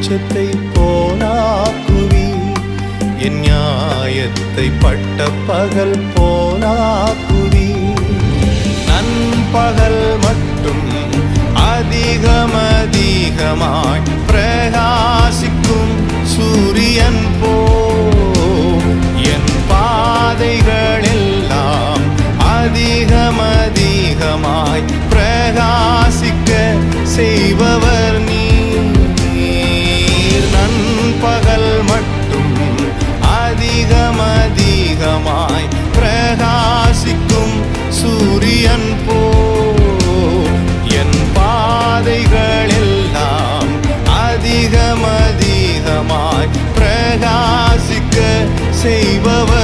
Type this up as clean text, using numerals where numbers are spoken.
வெளிச்சத்தை போலாக்குவி, என் நியாயத்தை பட்ட பகல் போலாக்குவி. நண்பகல் மட்டும் அதிகமாய் பிரகாசிக்கும் சூரியன் போ என் பாதைகள் எல்லாம் அதிகமாய் பிரகாசிக்க செய்பவர் நீர். நண்பகல் மட்டும் அதிகமாய் பிரகாசிக்கும் சூரியன் போ என் பாதைகள் எல்லாம் அதிகமாய் பிரகாசிக்க செய்பவர்